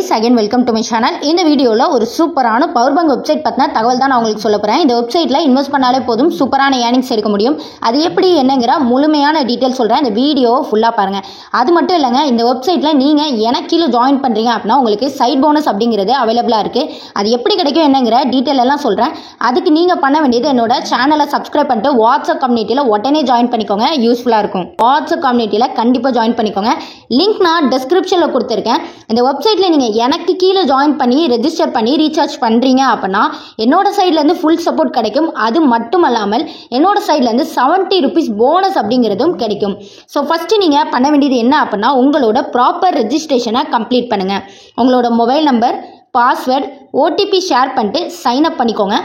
guys, again welcome to my channel. இந்த வீடியோல ஒரு சூப்பரான பவர் பேங்க் வெப்சைட் பத்தின தகவல் தான் நான் உங்களுக்கு சொல்ல போறேன். இந்த வெப்சைட்ல இன்வெஸ்ட் பண்ணாலே போதும் சூப்பரான ஏர்னிங்ஸ் எடுக்க முடியும். அது எப்படி என்னங்கற முழுமையான டீடைல் சொல்றேன். இந்த வீடியோவை ஃபுல்லா பாருங்க. அது மட்டும் இல்லங்க, இந்த வெப்சைட்ல நீங்க எனக்கு கீழ ஜாயின் பண்றீங்க அப்படினா உங்களுக்கு சைட் போனஸ் அப்படிங்கிறது அவேலபிளா இருக்கு. அது எப்படி கிடைக்கும் என்னங்கற டீடைல் எல்லாம் சொல்றேன். அதுக்கு நீங்க பண்ண வேண்டியது என்னோட சேனலை சப்ஸ்கிரைப் பண்ணிட்டு வாட்ஸ்அப் கம்யூனிட்டில உடனே ஜாயின் பண்ணிக்கோங்க. யூஸ்ஃபுல்லா இருக்கும். வாட்ஸ்அப் கம்யூனிட்டில கண்டிப்பா ஜாயின் பண்ணிக்கோங்க. லிங்க் நான் டிஸ்கிரிப்ஷன்ல கொடுத்திருக்கேன். இந்த வெப்சைட்ல நீங்க எனக்கு கீழே ஜாயின் பண்ணி ரெஜிஸ்டர் பண்ணி ரீசார்ஜ் பண்றீங்க அப்படின்னா என்னோட சைட்ல இருந்து ஃபுல் சப்போர்ட் கிடைக்கும். அது மட்டும் அல்லாமல் என்னோட சைட்ல இருந்து 70 rupees போனஸ் அப்படிங்கிறதும் கிடைக்கும். ஸோ ஃபர்ஸ்ட் நீங்க பண்ண வேண்டியது என்ன அப்படின்னா உங்களோட ப்ராப்பர் ரெஜிஸ்ட்ரேஷனை கம்ப்ளீட் பண்ணுங்க. உங்களோட mobile number, password, OTP share பண்ணிட்டு சைன் அப் பண்ணிக்கோங்க.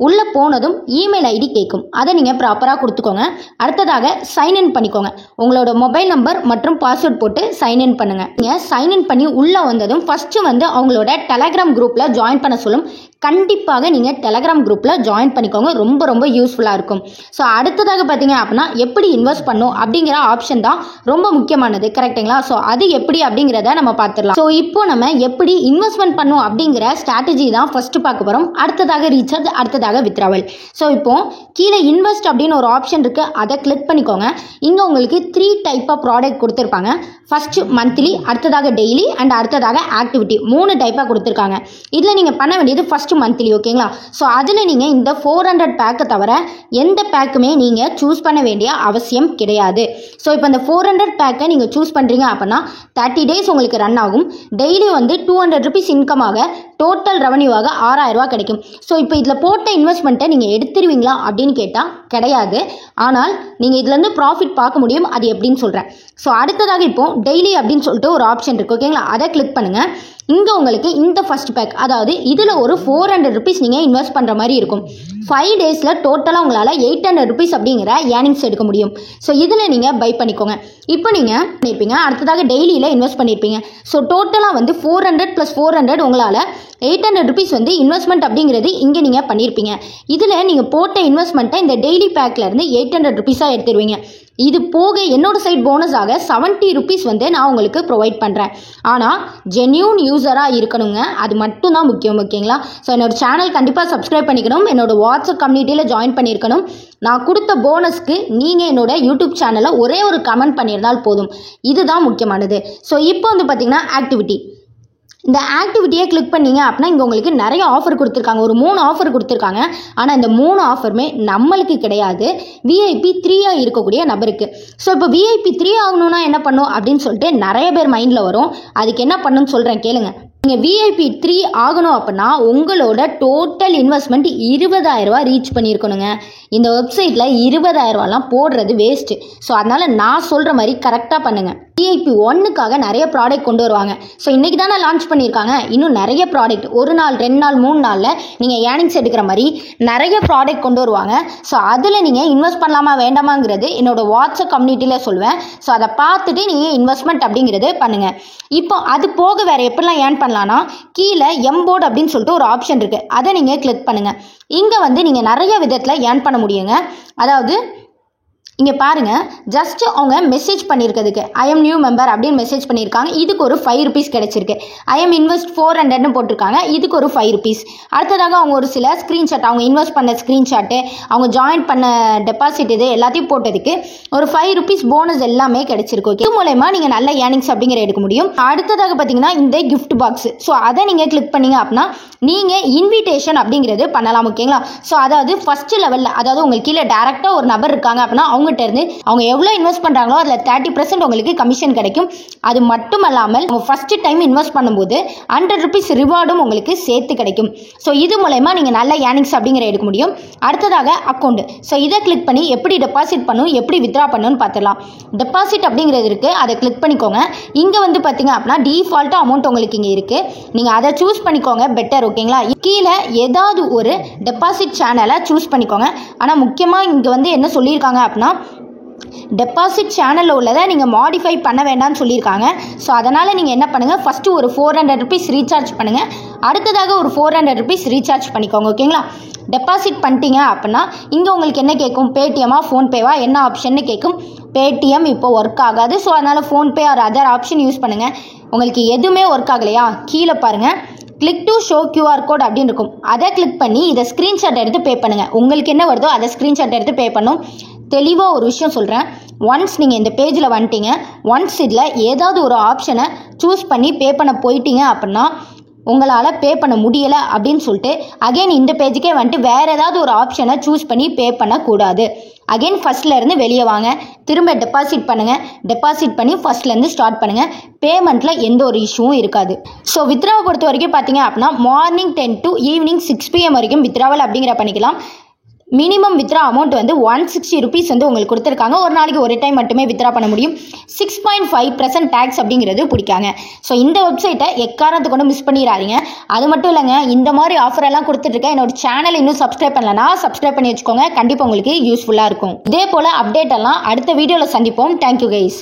உள்ளே போனதும் இமெயில் ஐடி கேட்கும். அதை நீங்கள் ப்ராப்பராக கொடுத்துக்கோங்க. அடுத்ததாக சைன்இன் பண்ணிக்கோங்க. உங்களோட மொபைல் நம்பர் மற்றும் பாஸ்வேர்ட் போட்டு சைன்இன் பண்ணுங்கள். நீங்கள் சைன்இன் பண்ணி உள்ளே வந்ததும் ஃபஸ்ட்டு அவங்களோட டெலகிராம் குரூப்பில் ஜாயின் பண்ண சொல்லும். கண்டிப்பாக நீங்கள் டெலகிராம் குரூப்பில் ஜாயின் பண்ணிக்கோங்க. ரொம்ப ரொம்ப யூஸ்ஃபுல்லாக இருக்கும். ஸோ அடுத்ததாக பார்த்தீங்க அப்படின்னா எப்படி இன்வெஸ்ட் பண்ணும் அப்படிங்கிற ஆப்ஷன் தான் ரொம்ப முக்கியமானது. கரெக்டுங்களா? ஸோ அது எப்படி அப்படிங்கிறத நம்ம பார்த்துடலாம். ஸோ இப்போ நம்ம எப்படி இன்வெஸ்ட்மெண்ட் பண்ணும் அப்படிங்கிற ஸ்ட்ராட்டஜி தான் ஃபஸ்ட்டு பார்க்க போகிறோம். அடுத்ததாக ரீசார்ஜ், அடுத்ததாக வித்ராவல். ஸோ இப்போ கீழே இன்வெஸ்ட் அப்படின்னு ஒரு ஆப்ஷன் இருக்கு. அதை கிளிக் பண்ணிக்கோங்க. இங்கே உங்களுக்கு 3 டைப் ஆஃப் ப்ராடக்ட் கொடுத்துருப்பாங்க. ஃபர்ஸ்ட் மந்த்லி, அடுத்ததாக டெய்லி அண்ட் அடுத்ததாக ஆக்டிவிட்டி 3 டைப்பாக கொடுத்துருக்காங்க. இதில் நீங்கள் பண்ண வேண்டியது ஃபர்ஸ்ட் மந்த்லி. ஓகேங்களா? ஸோ அதில் நீங்கள் இந்த 400 பேக்கை தவிர எந்த பேக்குமே நீங்கள் சூஸ் பண்ண வேண்டிய அவசியம் கிடையாது. ஸோ இப்போ இந்த 400 பேக்கை நீங்கள் சூஸ் பண்ணுறீங்க அப்படின்னா 30 days உங்களுக்கு ரன் ஆகும். டெய்லி 200 rupees இன்கமாக டோட்டல் ரெவன்யூவாக 6000 ரூபா கிடைக்கும். ஸோ இப்போ இதில் போட்ட இன்வெஸ்ட்மெண்ட்டை நீங்கள் எடுத்துருவீங்களா அப்படின்னு கேட்டால் கிடையாது. ஆனால் நீங்கள் இதுலேருந்து ப்ராஃபிட் பார்க்க முடியும். அது எப்படின்னு சொல்கிறேன். ஸோ அடுத்ததாக இப்போ டெய்லி அப்படின்னு சொல்லிட்டு ஒரு ஆப்ஷன் இருக்குது. ஓகேங்களா? அதை கிளிக் பண்ணுங்கள். இங்கே உங்களுக்கு இந்த ஃபர்ஸ்ட் பேக், அதாவது இதில் ஒரு 400 rupees நீங்கள் இன்வெஸ்ட் பண்ணுற மாதிரி இருக்கும். 5 daysல டோட்டலாக உங்களால் 800 rupees அப்படிங்கிற ஏர்னிங்ஸ் எடுக்க முடியும். ஸோ இதில் நீங்கள் பை பண்ணிக்கோங்க. இப்போ நீங்கள் பண்ணியிருப்பீங்க. அடுத்ததாக டெய்லியில் இன்வெஸ்ட் பண்ணியிருப்பீங்க. ஸோ டோட்டலாக 400 + 400 உங்களால் 800 rupees இன்வெஸ்ட்மெண்ட் அப்படிங்கிறது இங்கே நீங்கள் பண்ணியிருப்பீங்க. இதில் நீங்கள் போட்ட இன்வெஸ்ட்மெண்ட்டை இந்த டெய்லி பேக்லேருந்து 800 rupees எடுத்துருவீங்க. இது போக என்னோட சைட் போனஸாக 70 rupees நான் உங்களுக்கு ப்ரொவைட் பண்ணுறேன். ஆனால் ஜென்யூன் யூஸராக இருக்கணுங்க. அது மட்டும் தான் முக்கியம். ஓகேங்களா? ஸோ என்னோட சேனல் கண்டிப்பாக சப்ஸ்கிரைப் பண்ணிக்கணும். என்னோட வாட்ஸ்அப் கம்யூனிட்டியில் ஜாயின் பண்ணியிருக்கணும். நான் கொடுத்த போனஸ்க்கு நீங்கள் என்னோட யூடியூப் சேனலில் ஒரே ஒரு கமெண்ட் பண்ணியிருந்தால் போதும். இதுதான் முக்கியமானது. ஸோ இப்போ பார்த்தீங்கன்னா ஆக்டிவிட்டி. இந்த ஆக்டிவிட்டியை கிளிக் பண்ணீங்க அப்படின்னா இங்கே உங்களுக்கு நிறைய ஆஃபர் கொடுத்துருக்காங்க. ஒரு 3 ஆஃபர் கொடுத்துருக்காங்க. ஆனால் இந்த 3 ஆஃபருமே நம்மளுக்கு கிடையாது. VIP 3 இருக்கக்கூடிய நபருக்கு. ஸோ இப்போ VIP 3 ஆகணும்னா என்ன பண்ணும் அப்படின்னு சொல்லிட்டு நிறைய பேர் மைண்டில் வரும். அதுக்கு என்ன பண்ணுன்னு சொல்கிறேன் கேளுங்க. நீங்கள் VIP 3 ஆகணும் அப்படின்னா உங்களோட டோட்டல் இன்வெஸ்ட்மெண்ட் 20,000 ரூபா ரீச் பண்ணியிருக்கணுங்க. இந்த வெப்சைட்டில் 20,000 ரூபாலாம் போடுறது வேஸ்ட்டு. ஸோ அதனால் நான் சொல்கிற மாதிரி கரெக்டாக பண்ணுங்கள். VIP 1க்காக நிறைய ப்ராடக்ட் கொண்டு வருவாங்க. ஸோ இன்றைக்கி தானே லான்ச் பண்ணியிருக்காங்க. இன்னும் நிறைய ப்ராடக்ட் 1 நாள் 2 நாள் 3 நாளில் நீங்கள் ஏர்னிங்ஸ் எடுக்கிற மாதிரி நிறைய ப்ராடக்ட் கொண்டு வருவாங்க. ஸோ அதில் நீங்கள் இன்வெஸ்ட் பண்ணலாமா வேண்டாமாங்கிறது என்னோட வாட்ஸ்அப் கம்யூனிட்டியில் சொல்லுவேன். ஸோ அதை பார்த்துட்டு நீங்கள் இன்வெஸ்ட்மெண்ட் அப்படிங்கிறது பண்ணுங்கள். இப்போ அது போக வேறு எப்படிலாம் ஏர்ன் பண்ணலான்னா கீழே எம்போர்ட் அப்படின்னு சொல்லிட்டு ஒரு ஆப்ஷன் இருக்குது. அதை நீங்கள் கிளிக் பண்ணுங்கள். இங்கே நீங்கள் நிறைய விதத்தில் ஏர்ன் பண்ண முடியுங்க. அதாவது இங்கே பாருங்கள், ஜஸ்ட் அவங்க மெசேஜ் பண்ணியிருக்கிறதுக்கு ஐ எம் நியூ மெம்பர் அப்படின்னு மெசேஜ் பண்ணியிருக்காங்க. இதுக்கு ஒரு 5 rupees கிடைச்சிருக்கு. ஐ எம் இன்வெஸ்ட் 400ன்னு போட்டிருக்காங்க. இதுக்கு ஒரு 5 rupees. அடுத்ததாக அவங்க ஒரு சில ஸ்க்ரீன்ஷாட், அவங்க இன்வெஸ்ட் பண்ண ஸ்க்ரீன்ஷாட்டு, அவங்க ஜாயின் பண்ண டெபாசிட், இது எல்லாத்தையும் போட்டதுக்கு ஒரு 5 rupees போனஸ் எல்லாமே கிடைச்சிருக்கு. ஓகே, இது மூலமா நீங்கள் நல்ல ஏர்னிங்ஸ் அப்படிங்கிற எடுக்க முடியும். அடுத்ததாக பார்த்தீங்கன்னா இந்த கிஃப்ட் பாக்ஸ். ஸோ அதை நீங்கள் கிளிக் பண்ணீங்க அப்படின்னா நீங்கள் இன்விடேஷன் அப்படிங்கிறது பண்ணலாம். ஓகேங்களா? ஸோ அதாவது ஃபர்ஸ்ட் லெவலில், அதாவது உங்களுக்கு கீழே டேரெக்டாக ஒரு நபர் இருக்காங்க அப்படின்னா இருந்து அவங்க எவ்வளவு இன்வெஸ்ட் பண்றாங்களோ அதுல 30% உங்களுக்கு கமிஷன் கிடைக்கும். அது மட்டும் இல்லாமல் அவங்க ஃபர்ஸ்ட் டைம் இன்வெஸ்ட் பண்ணும்போது 100 rupees ரிவார்டும் உங்களுக்கு சேர்த்து கிடைக்கும். ஸோ இது மூலமா நீங்க நல்ல ஏர்னிங்ஸ் அப்படிங்கிற எடுக்க முடியும். அடுத்ததாக அக்கௌண்ட். ஸோ இதை கிளிக் பண்ணி எப்படி டெபாசிட் பண்ணும், எப்படி வித்ரா பண்ணணும்னு பார்த்துடலாம். டெபாசிட் அப்படிங்கிறது இருக்கு. அதை கிளிக் பண்ணிக்கோங்க. இங்க பார்த்தீங்க அப்படின்னா டிஃபால்ட்டா அமௌண்ட் உங்களுக்கு இங்க இருக்கு. நீங்க அதை சூஸ் பண்ணிக்கோங்க. பெட்டர். ஓகேங்களா? கீழே ஏதாவது ஒரு டெபாசிட் சேனலை சூஸ் பண்ணிக்கோங்க. ஆனா முக்கியமா இங்க என்ன சொல்லியிருக்காங்க அப்படின்னா டெபாசிட் சேனலில் உள்ளதை நீங்கள் மாடிஃபை பண்ண வேண்டாம்னு சொல்லியிருக்காங்க. ஸோ அதனால் நீங்கள் என்ன பண்ணுங்கள், ஃபஸ்ட்டு ஒரு 400 rupees ரீசார்ஜ் பண்ணுங்கள். அடுத்ததாக ஒரு 400 rupees ரீசார்ஜ் பண்ணிக்கோங்க. ஓகேங்களா? டெபாசிட் பண்ணிட்டீங்க அப்படின்னா இங்கே உங்களுக்கு என்ன கேட்கும், பேடிஎம்மா ஃபோன்பேவா என்ன ஆப்ஷன்னு கேட்கும். பேடிஎம் இப்போ ஒர்க் ஆகாது. ஸோ அதனால் PhonePe or other option use பண்ணுங்கள். உங்களுக்கு எதுவுமே ஒர்க் ஆகலையா, கீழே பாருங்கள் click to show QR code அப்படின்னு இருக்கும். அதை கிளிக் பண்ணி இதை ஸ்க்ரீன்ஷாட் எடுத்து பே பண்ணுங்கள். உங்களுக்கு என்ன வருதோ அதை ஸ்க்ரீன்ஷாட் எடுத்து பே பண்ணும். தெளிவாக ஒரு விஷயம் சொல்கிறேன், ஒன்ஸ் நீங்கள் இந்த பேஜில் வந்துட்டீங்க, ஒன்ஸ் இதில் ஏதாவது ஒரு ஆப்ஷனை சூஸ் பண்ணி பே பண்ண போயிட்டீங்க அப்படின்னா உங்களால் பே பண்ண முடியலை அப்படின்னு சொல்லிட்டு அகெயின் இந்த பேஜுக்கே வந்துட்டு வேறு ஏதாவது ஒரு ஆப்ஷனை சூஸ் பண்ணி பே பண்ணக்கூடாது. அகெயின் ஃபஸ்ட்லேருந்து வெளியே வாங்க, திரும்ப டெபாசிட் பண்ணுங்கள். டெபாசிட் பண்ணி ஃபஸ்ட்லேருந்து ஸ்டார்ட் பண்ணுங்கள். பேமெண்ட்டில் எந்த ஒரு இஷ்யூவும் இருக்காது. ஸோ வித்ராவை பொறுத்த வரைக்கும் பார்த்தீங்க அப்படின்னா மார்னிங் 10 to ஈவினிங் 6 PM வரைக்கும் வித்ராவல் அப்படிங்கிற பண்ணிக்கலாம். மினிமம் வித்ரா அமௌண்ட் வந்து 160 rupees வந்து உங்களுக்கு கொடுத்துருக்காங்க. ஒரு நாளைக்கு ஒரு டைம் மட்டுமே வித்ரா பண்ண முடியும். 6.5% டேக்ஸ் அப்படிங்கிறது பிடிக்காங்க. ஸோ இந்த வெப்சைட்டை எக்காரணத்தை கொண்டு மிஸ் பண்ணிடாதீங்க. அது மட்டும் இல்லைங்க, இந்த மாதிரி ஆஃபர் எல்லாம் கொடுத்துட்ருக்கேன். என்னோட சேனல் இன்னும் சப்ஸ்கிரைப் பண்ணலன்னா சப்ஸ்கிரைப் பண்ணி வச்சுக்கோங்க. கண்டிப்பாக உங்களுக்கு யூஸ்ஃபுல்லாக இருக்கும். இதே போல் அப்டேட் எல்லாம் அடுத்த வீடியோவில் சந்திப்போம். Thank you guys.